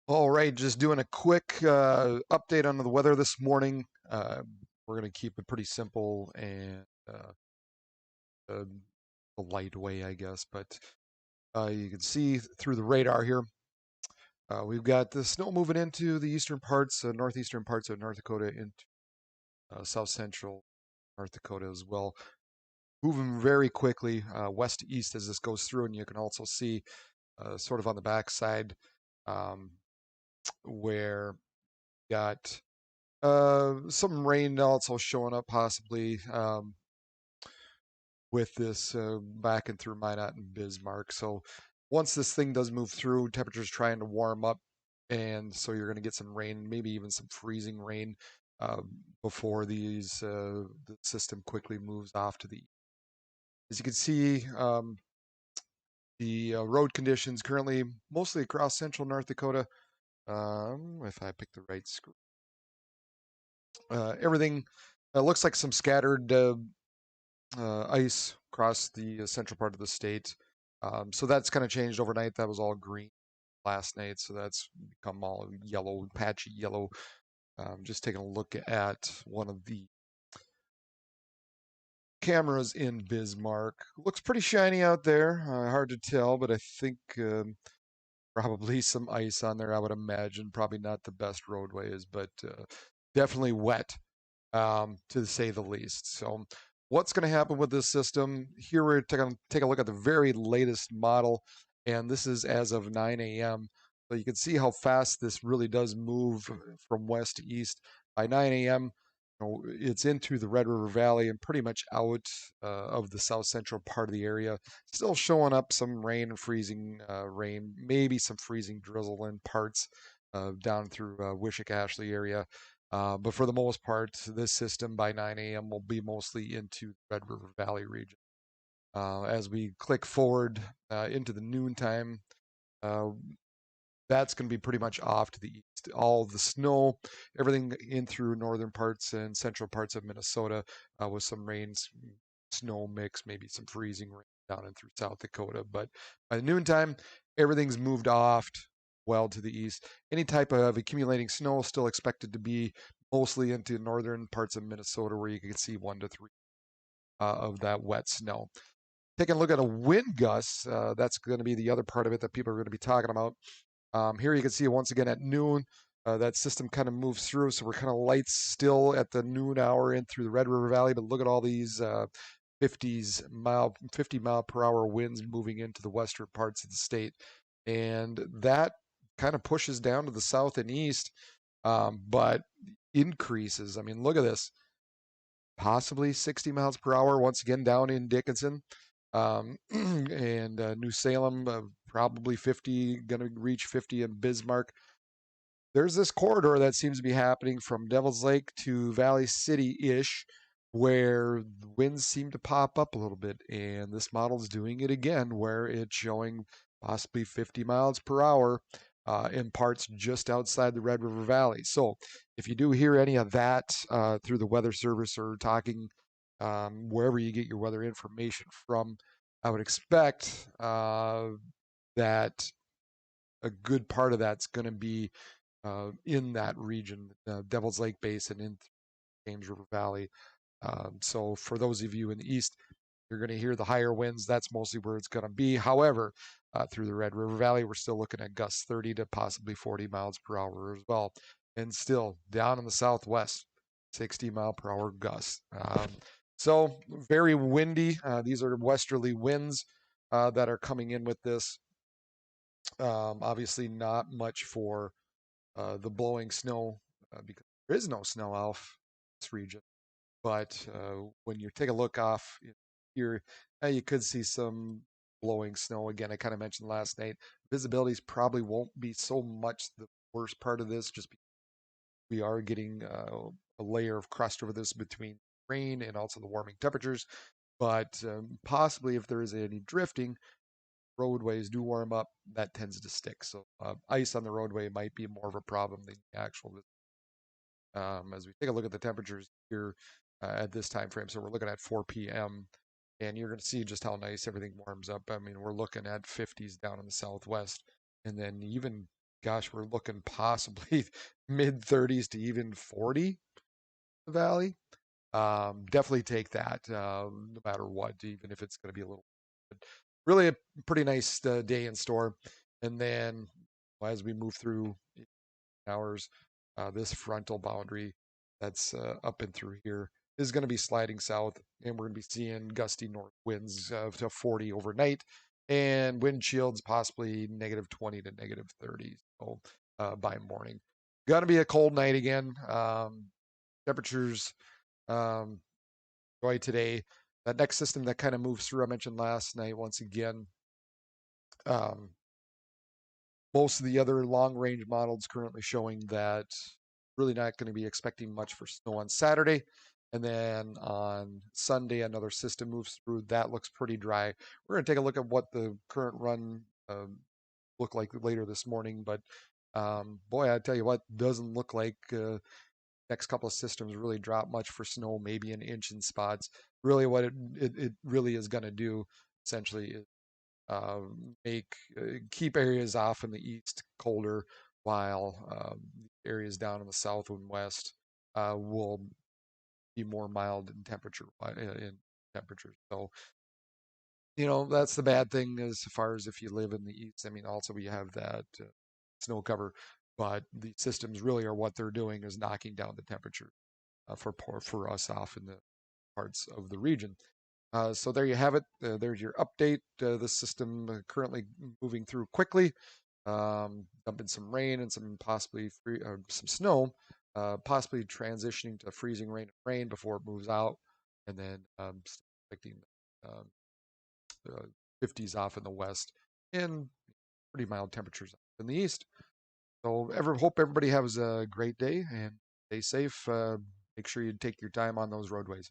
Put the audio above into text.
All right, just doing a quick update on the weather this morning. We're going to keep it pretty simple and uh, a light way, I guess. But you can see through the radar here, we've got the snow moving into the eastern parts, northeastern parts of North Dakota, into south central North Dakota as well. Moving very quickly west to east as this goes through, and you can also see sort of on the backside um, where we got some rain also showing up possibly with this back and through Minot and Bismarck. So once this thing does move through, temperatures trying to warm up, and so you're going to get some rain, maybe even some freezing rain uh, before the system quickly moves off to the. As you can see, the road conditions currently mostly across central North Dakota. If I pick the right screen, everything looks like some scattered ice across the central part of the state. So that's kind of changed overnight. That was all green last night, so that's become all yellow, patchy yellow. Just taking a look at one of the cameras in Bismarck. Looks pretty shiny out there. Hard to tell, but I think probably some ice on there, I would imagine. Probably not the best roadways, but definitely wet, to say the least. So, what's going to happen with this system? Here we're going to take a look at the very latest model, and this is as of 9 a.m. So you can see how fast this really does move from west to east. By 9 a.m., it's into the Red River Valley and pretty much out of the south central part of the area. Still showing up some rain and freezing rain, maybe some freezing drizzle in parts down through Wishick Ashley area. But for the most part, this system by 9 a.m. will be mostly into the Red River Valley region. As we click forward into the noontime, uh, that's going to be pretty much off to the east. All the snow, everything in through northern parts and central parts of Minnesota with some rains, snow mix, maybe some freezing rain down in through South Dakota. But by noontime, everything's moved off well to the east. Any type of accumulating snow is still expected to be mostly into northern parts of Minnesota where you can see 1 to 3 of that wet snow. Taking a look at a wind gust, that's going to be the other part of it that people are going to be talking about. Here you can see once again at noon, that system kind of moves through. So we're kind of light still at the noon hour in through the Red River Valley, but look at all these 50 mile per hour winds moving into the western parts of the state. And that kind of pushes down to the south and east, but increases. I mean, look at this, possibly 60 miles per hour once again down in Dickinson. And New Salem, probably 50, going to reach 50 in Bismarck. There's this corridor that seems to be happening from Devil's Lake to Valley City ish, where the winds seem to pop up a little bit. And this model's doing it again, where it's showing possibly 50 miles per hour in parts just outside the Red River Valley. So if you do hear any of that through the Weather Service or talking wherever you get your weather information from, I would expect that a good part of that's going to be in that region, Devil's Lake Basin, in James River Valley. So for those of you in the east, you're going to hear the higher winds. That's mostly where it's going to be. However, through the Red River Valley, we're still looking at gusts 30 to possibly 40 miles per hour as well. And still down in the southwest, 60 mile per hour gusts. So very windy. These are westerly winds that are coming in with this. Obviously, not much for the blowing snow because there is no snow off this region. But when you take a look off here, you could see some blowing snow. Again, I kind of mentioned last night, visibilities probably won't be so much the worst part of this, just because we are getting a layer of crust over this between rain and also the warming temperatures. But possibly if there is any drifting, roadways do warm up, that tends to stick. So ice on the roadway might be more of a problem than the actual. As we take a look at the temperatures here at this time frame, so we're looking at 4 p.m. and you're going to see just how nice everything warms up. I mean, we're looking at 50s down in the southwest, and then even gosh, we're looking possibly mid 30s to even 40 in the valley. Definitely take that, no matter what, even if it's going to be a little. But really, a pretty nice day in store. And then as we move through hours, this frontal boundary that's up and through here is going to be sliding south, and we're going to be seeing gusty north winds to 40 overnight, and wind chills possibly negative 20 to negative 30. So by morning, going to be a cold night again. Temperatures um, joy today. That next system that kind of moves through, I mentioned last night once again. Um, Most of the other long range models currently showing that really not going to be expecting much for snow on Saturday. And then on Sunday, another system moves through. That looks pretty dry. We're going to take a look at what the current run look like later this morning. But boy, I tell you what, doesn't look like next couple of systems really drop much for snow, maybe an inch in spots. Really, what it really is going to do essentially is make keep areas off in the east colder, while areas down in the south and west will be more mild in temperature in temperatures. So that's the bad thing as far as if you live in the east. I mean, also we have that snow cover, but the systems really are what they're doing is knocking down the temperature for us off in the parts of the region. So there you have it. There's your update. The system currently moving through quickly, dumping some rain and some possibly some snow, possibly transitioning to freezing rain and rain before it moves out, and then expecting um, 50s off in the west and pretty mild temperatures in the east. So hope everybody has a great day and stay safe. Make sure you take your time on those roadways.